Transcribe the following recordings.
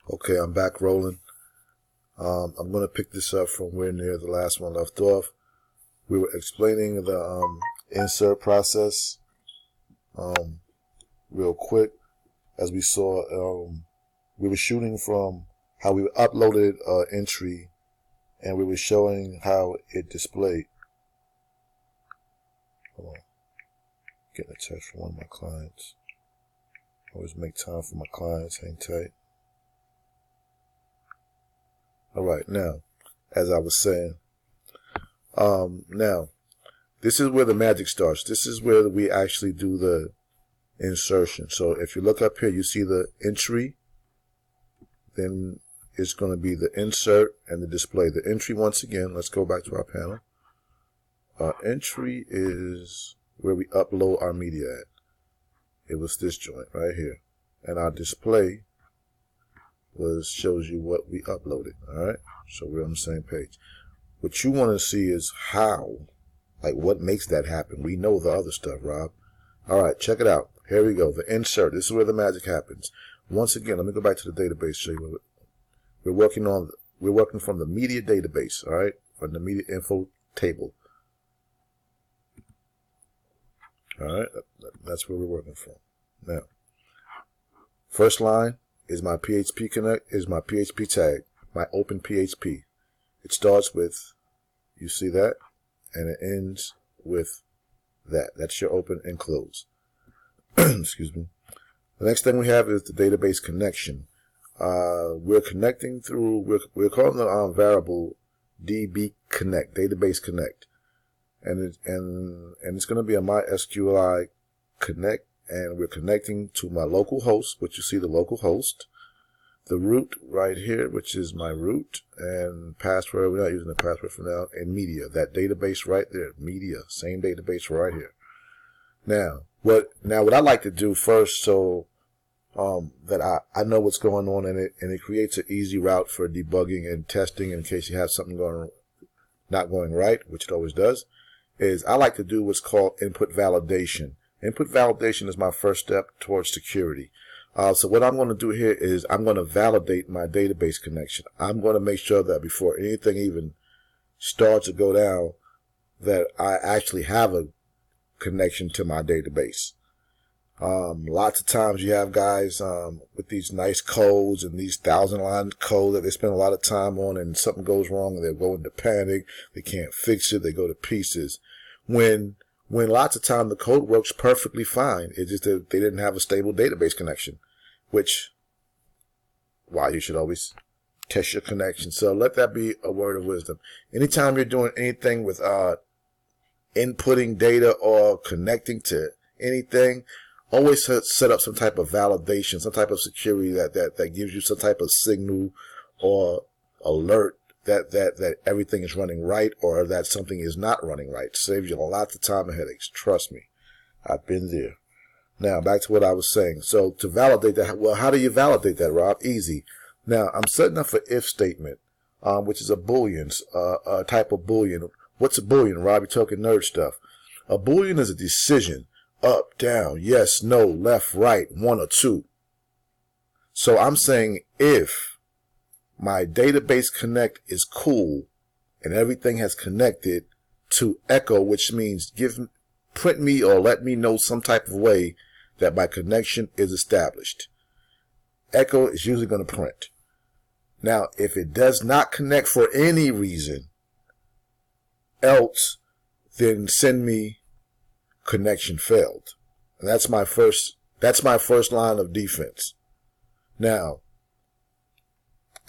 Okay, I'm back rolling. I'm going to pick this up from where near the last one left off. We were explaining the insert process real quick. As we saw, we were shooting from how we uploaded an entry, and we were showing how it displayed. Hold on. Getting a text from one of my clients. Always make time for my clients. Hang tight. All right, now, as I was saying, now, this is where the magic starts. This is where we actually do the insertion. So if you look up here, you see the entry, then it's going to be the insert and the display. The entry, once again, let's go back to our panel. Our entry is where we upload our media at. It was this joint right here. And our display shows you what we uploaded. Alright, so we're on the same page. What you want to see is how, like what makes that happen. We know the other stuff, Rob. Alright, check it out. Here we go. The insert. This is where the magic happens. Once again, let me go back to the database, show you what we're working from the media database, alright? From the media info table. Alright, that's where we're working from. Now, first line is my PHP connect, is my PHP tag, my open PHP. It starts with, you see that, and it ends with that. That's your open and close. Excuse me. The next thing we have is the database connection. We're connecting through, we're calling the variable DB connect, database connect. And it's going to be a MySQLi connect, and we're connecting to my local host, which you see the local host, the root right here, which is my root, and password, we're not using the password for now, and media, that database right there, media, same database right here. Now what I like to do first, so that I know what's going on in it, and it creates an easy route for debugging and testing in case you have something not going right, which it always does, is I like to do what's called input validation. Input validation is my first step towards security. So what I'm going to do here is I'm going to validate my database connection. I'm going to make sure that before anything even starts to go down, that I actually have a connection to my database. Lots of times you have guys with these nice codes and these 1,000-line code that they spend a lot of time on, and something goes wrong and they go into panic. They can't fix it. They go to pieces. When lots of time the code works perfectly fine. It's just that they didn't have a stable database connection, which, why you should always test your connection. So let that be a word of wisdom. Anytime you're doing anything with inputting data or connecting to anything, always set up some type of validation, some type of security that gives you some type of signal or alert that everything is running right, or that something is not running right. Saves you lots of time and headaches. Trust me, I've been there. Now back to what I was saying. So to validate that, well, how do you validate that, Rob? Easy. Now I'm setting up an if statement, which is a Boolean, a type of Boolean. What's a Boolean, Rob? You're talking nerd stuff. A Boolean is a decision. Up, down, yes, no, left, right, 1 or 2. So I'm saying if my database connect is cool and everything has connected to echo, which means print me or let me know some type of way that my connection is established. Echo is usually going to print. Now, if it does not connect for any reason else, then send me connection failed. And that's my first line of defense. Now,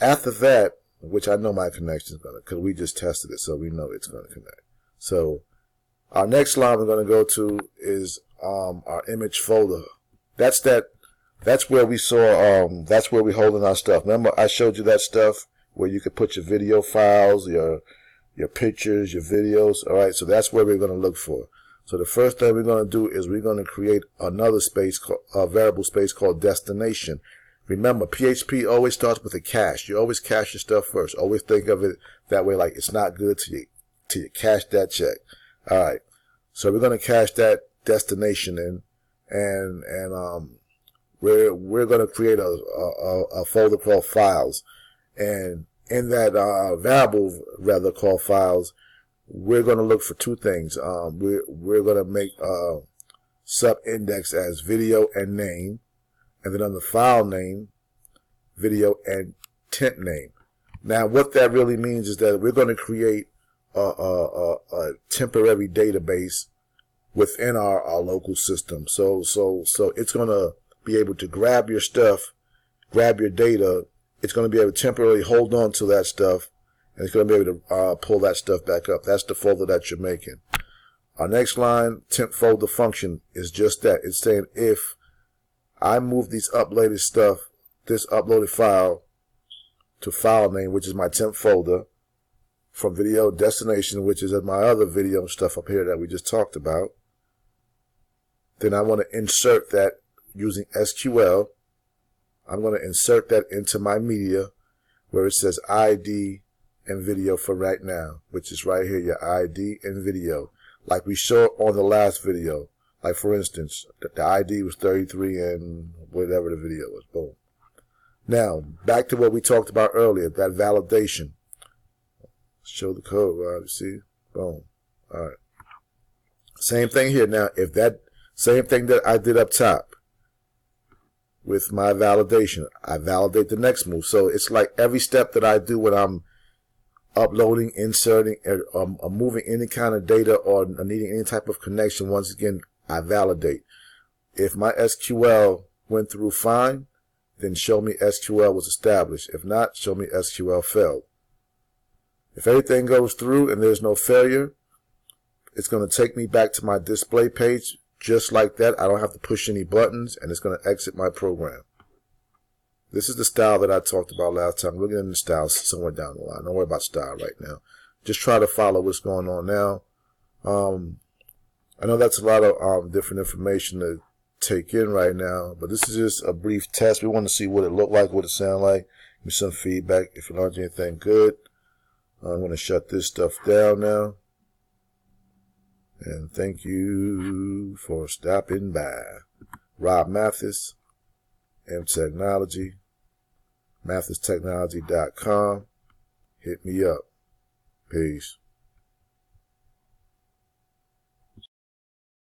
after that, which I know my connection is gonna, because we just tested it, so we know it's gonna connect. So our next line we're gonna go to is our image folder. That's where we saw that's where we're holding our stuff. Remember I showed you that stuff where you could put your video files, your pictures, your videos. All right, so that's where we're gonna look for. So the first thing we're going to do is we're going to create another space, a variable space called destination. Remember, PHP always starts with a cache. You always cache your stuff first. Always think of it that way, like it's not good till you cache that check. All right. So we're going to cache that destination in, and we're going to create a folder called files. And in that variable, rather, called files, we're going to look for two things. We're going to make sub-index as video and name. And then on the file name, video and temp name. Now, what that really means is that we're going to create a temporary database within our local system. So it's going to be able to grab your stuff, grab your data. It's going to be able to temporarily hold on to that stuff, and it's going to be able to pull that stuff back up. That's the folder that you're making. Our next line, temp folder function, is just that. It's saying if I move these uploaded stuff, this uploaded file, to file name, which is my temp folder, from video destination, which is my other video stuff up here that we just talked about, then I want to insert that using SQL. I'm going to insert that into my media where it says ID and video for right now, which is right here, your ID and video, like we showed on the last video. Like, for instance, the ID was 33 and whatever the video was. Boom. Now, back to what we talked about earlier, that validation. Show the code, right? See? Boom. All right. Same thing here. Now, if that same thing that I did up top with my validation, I validate the next move. So it's like every step that I do when I'm uploading, inserting, or moving any kind of data or needing any type of connection, once again, I validate. If my SQL went through fine, then show me SQL was established. If not, show me SQL failed. If everything goes through and there's no failure, it's going to take me back to my display page just like that. I don't have to push any buttons, and it's going to exit my program. This is the style that I talked about last time. We'll get into style somewhere down the line. Don't worry about style right now. Just try to follow what's going on now. I know that's a lot of different information to take in right now, but this is just a brief test. We want to see what it looked like, what it sounded like. Give me some feedback if you learned anything good. I'm going to shut this stuff down now. And thank you for stopping by. Rob Mathis, M Technology, mathistechnology.com. Hit me up. Peace.